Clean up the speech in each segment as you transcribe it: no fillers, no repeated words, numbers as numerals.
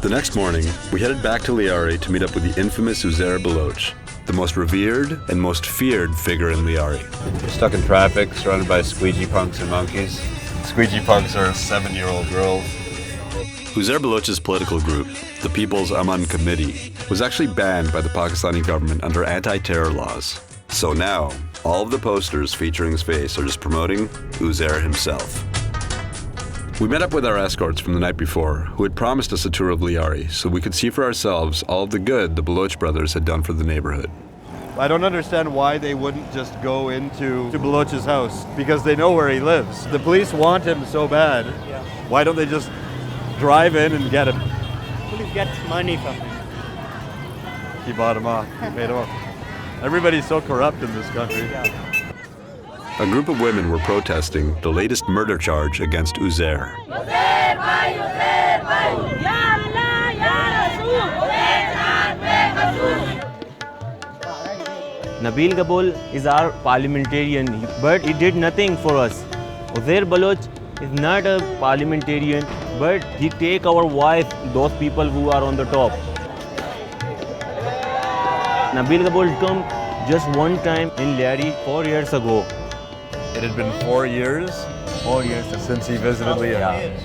The next morning, we headed back to Lyari to meet up with the infamous Uzair Baloch, the most revered and most feared figure in Lyari. We're stuck in traffic, surrounded by squeegee punks and monkeys. Squeegee punks are 7-year-old girls. Uzair Baloch's political group, the People's Aman Committee, was actually banned by the Pakistani government under anti-terror laws. So now, all of the posters featuring his face are just promoting Uzair himself. We met up with our escorts from the night before, who had promised us a tour of Lyari so we could see for ourselves all of the good the Baloch brothers had done for the neighborhood. I don't understand why they wouldn't just go into Baloch's house, because they know where he lives. The police want him so bad. Yeah. Why don't they just drive in and get him? Police gets money from him. He bought him off. He paid him off. Everybody's so corrupt in this country. Yeah. A group of women were protesting the latest murder charge against Uzair. Uzair bhai, Uzair bhai. Ya Allah, ya Rasool. Uzair Nabil Gabol is our parliamentarian, but he did nothing for us. Uzair Baloch is not a parliamentarian, but he take our voice, those people who are on the top. Nabil Gabol come just one time in Lyari 4 years ago. It had been 4 years? 4 years Since he visited Lyari.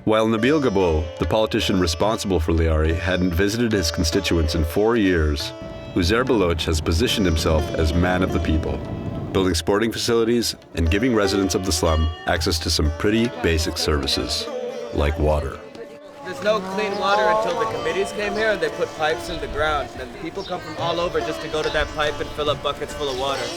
While Nabil Gabol, the politician responsible for Lyari, hadn't visited his constituents in 4 years, Uzair Baloch has positioned himself as man of the people, building sporting facilities and giving residents of the slum access to some pretty basic services, like water. There's no clean water until the committees came here and they put pipes in the ground. And people come from all over just to go to that pipe and fill up buckets full of water.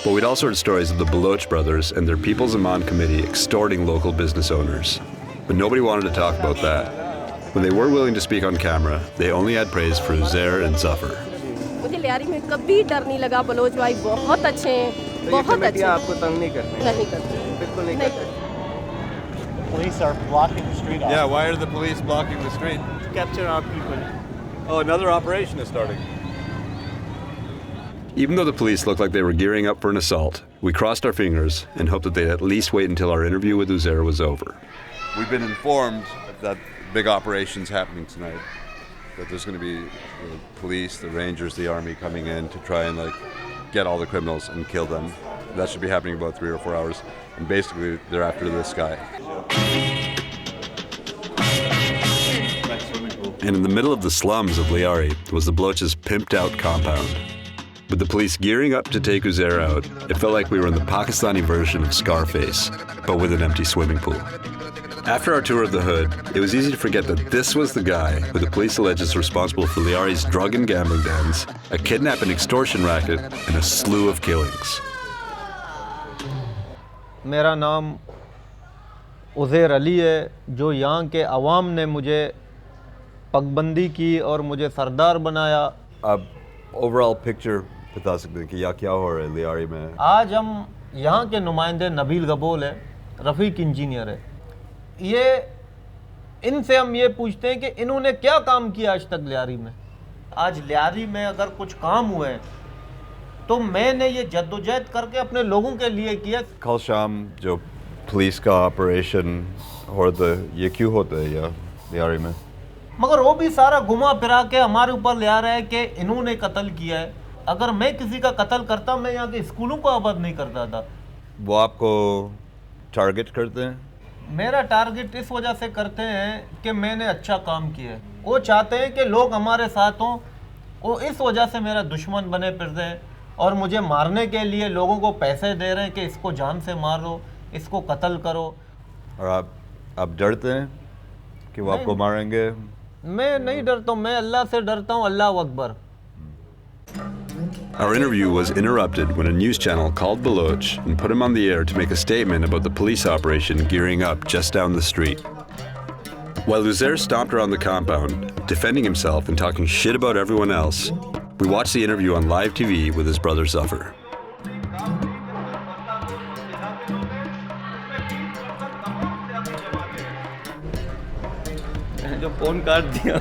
But we'd also heard stories of the Baloch brothers and their People's Aman Committee extorting local business owners. But nobody wanted to talk about that. When they were willing to speak on camera, they only had praise for Uzair and Zafar. मुझे लियारी में कभी डर नहीं लगा Bloch भाई बहुत अच्छे हैं बहुत अच्छे आपको तंग नहीं करते नहीं करते बिल्कुल नहीं करते Police are blocking the street off. Yeah, why are the police blocking the street? to capture our people. Oh, another operation is starting. Even though the police looked like they were gearing up for an assault, we crossed our fingers and hoped that they'd at least wait until our interview with Uzair was over. We've been informed that big operation's happening tonight. That there's going to be the police, the rangers, the army coming in to try and get all the criminals and kill them. That should be happening in about 3 or 4 hours. And basically, they're after this guy. And in the middle of the slums of Lyari was the Baloch's pimped-out compound. With the police gearing up to take Uzair out, it felt like we were in the Pakistani version of Scarface, but with an empty swimming pool. After our tour of the hood, it was easy to forget that this was the guy who the police allege is responsible for Lyari's drug and gambling dens, a kidnap and extortion racket, and a slew of killings. मेरा नाम उज़ैर अली है जो यहाँ के अवाम ने मुझे पगबंदी की और मुझे सरदार बनाया Overall picture बता सकते हैं कि यहाँ क्या हो रहा है लियारी में? आज हम यहाँ के नुमाइंदे नबील गबोल है, रफ़ीक इंजीनियर है। ये इनसे हम ये पूछते हैं कि इन्होंने क्या काम किया आज तक लियारी में। आज लियारी में अगर कुछ काम हुए तो मैंने ये जद्दोजहद करके अपने लोगों के लिए किया। कल शाम जो पुलिस का ऑपरेशन होता है ये क्यों होता है यहाँ लियारी में? मगर वो भी सारा घुमा फिरा के हमारे ऊपर ले आ रहा है कि इन्होंने कत्ल किया है। अगर मैं किसी का कत्ल करता मैं यहाँ के स्कूलों को आबाद नहीं करता था। वो आपको टारगेट करते हैं? मेरा टारगेट इस वजह से करते हैं कि मैंने अच्छा काम किया है। वो चाहते हैं कि लोग हमारे साथ हों, वो इस वजह से मेरा दुश्मन बने फिरते हैं और मुझे मारने के लिए लोगों को पैसे दे रहे हैं कि इसको जान से मारो, इसको कत्ल करो। और आप डरते हैं कि वो आपको मारेंगे? मैं नहीं डरता हूँ, मैं अल्लाह से डरता हूँ। अल्लाह Akbar. Our interview was interrupted when a news channel called Baloch and put him on the air to make a statement about the police operation gearing up just down the street. While Uzair stomped around the compound, defending himself and talking shit about everyone else, we watched the interview on live TV with his brother Zafar. जो phone काट दिया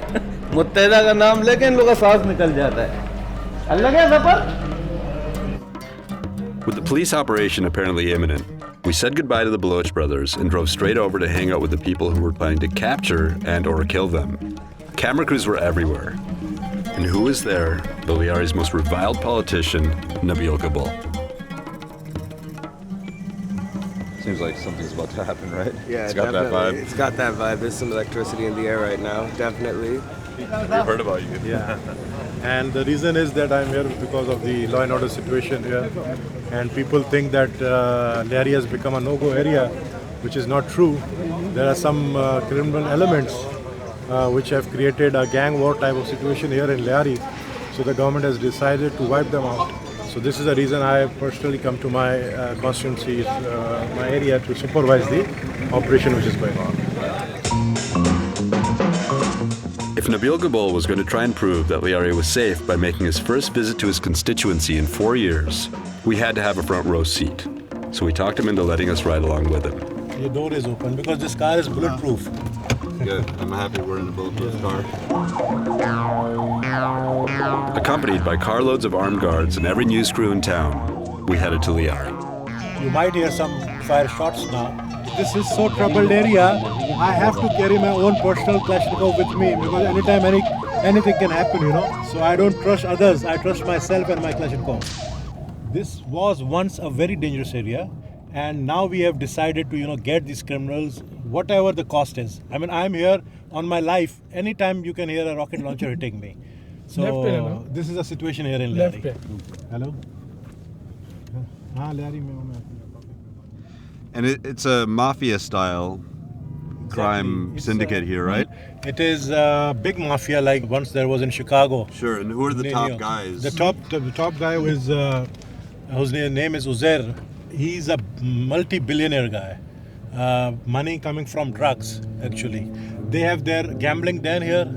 मुत्तहिदा का नाम लेके इन लोगों का सांस निकल जाता है। अल्लाह क्या सफर? With the police operation apparently imminent, We said goodbye to the Baloch brothers and drove straight over to hang out with the people who were planning to capture and or kill them. Camera crews were everywhere. And who was there but Lyari's most reviled politician, Nabil Gabol. Seems like something's about to happen, right? Yeah, it's got that vibe. It's got that vibe. There's some electricity in the air right now, definitely. We've heard about you. Yeah. And the reason is that I'm here because of the law and order situation here. And people think that Lyari has become a no-go area, which is not true. There are some criminal elements which have created a gang war type of situation here in Lyari. So the government has decided to wipe them out. So this is the reason I personally come to my constituency, my area, to supervise the operation which is going on. If Nabil Gabol was going to try and prove that Lyari was safe by making his first visit to his constituency in 4 years, we had to have a front row seat. So we talked him into letting us ride along with him. Your door is open because this car is bulletproof. Good. I'm happy we're in a bulletproof car. Accompanied by carloads of armed guards and every news crew in town, we headed to Lyari. You might hear some fire shots now. This is so troubled area. I have to carry my own personal Kalashnikov with me because anytime anything can happen, you know. So I don't trust others. I trust myself and my Kalashnikov. This was once a very dangerous area, and now we have decided to, get these criminals, whatever the cost is. I mean, I'm here on my life. Anytime you can hear a rocket launcher hitting me. So this is a situation here in Lyari. Hello. Lyari And it's a mafia-style crime syndicate here, right? It is a big mafia like once there was in Chicago. Sure, and who are the top guys? The top guy is, whose name is Uzair. He's a multi-billionaire guy. Money coming from drugs, actually. They have their gambling den here.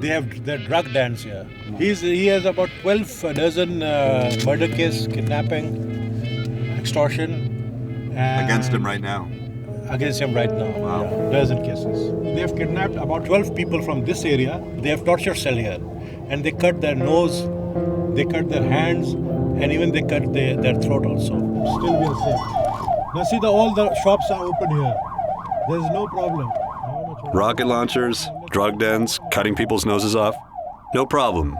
They have their drug dens here. He has about 12 dozen murder case, kidnapping, extortion. Against him right now? Against him right now. Wow. Yeah, dozen cases. They have kidnapped about 12 people from this area. They have torture cell here. And they cut their nose, they cut their hands, and even they cut their throat also. Still we are safe. Now see, all the shops are open here. There is no problem. Rocket launchers, drug dens, cutting people's noses off. No problem.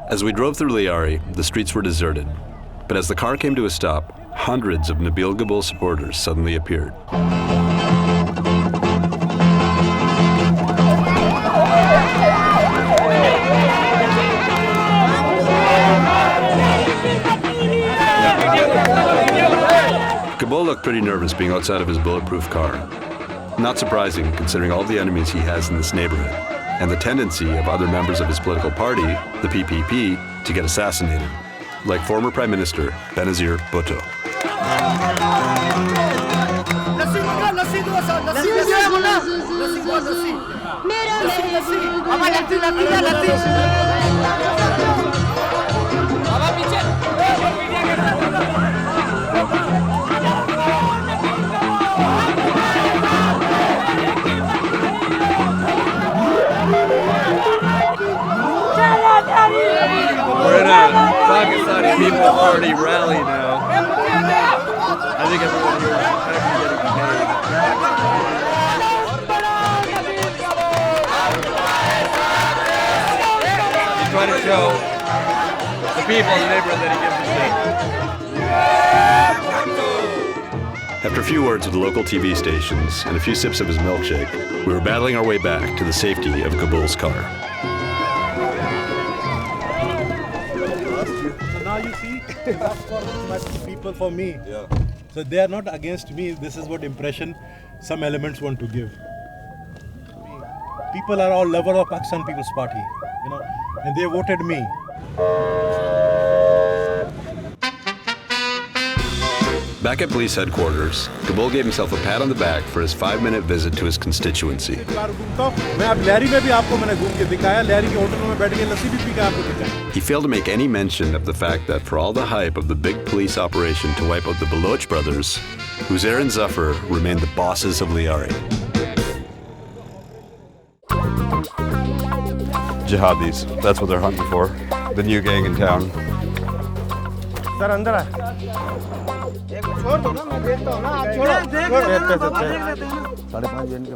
As we drove through Lyari, the streets were deserted. But as the car came to a stop, hundreds of Nabil Gabol supporters suddenly appeared. Gabol looked pretty nervous being outside of his bulletproof car. Not surprising, considering all the enemies he has in this neighborhood, and the tendency of other members of his political party, the PPP, to get assassinated, like former Prime Minister Benazir Bhutto. We're in a Pakistani People Party rally now. I think everyone here is actually getting paid. He's trying to show the people in the neighborhood that he gives a shit. After a few words with the local TV stations and a few sips of his milkshake, we were battling our way back to the safety of Gabol's car. Now you see, that's for my people, for me. Yeah. So they are not against me. This is what impression some elements want to give. People are all lovers of Pakistan People's Party, and they voted me. Back at police headquarters, Gabol gave himself a pat on the back for his 5-minute visit to his constituency. He failed to make any mention of the fact that for all the hype of the big police operation to wipe out the Baloch brothers, Uzair and Zafar remained the bosses of Lyari. Jihadis, that's what they're hunting for. The new gang in town. Sir अंदर आ छोड़ दो ना मैं देखता हूँ ना आप छोड़ो 5.5 दिन के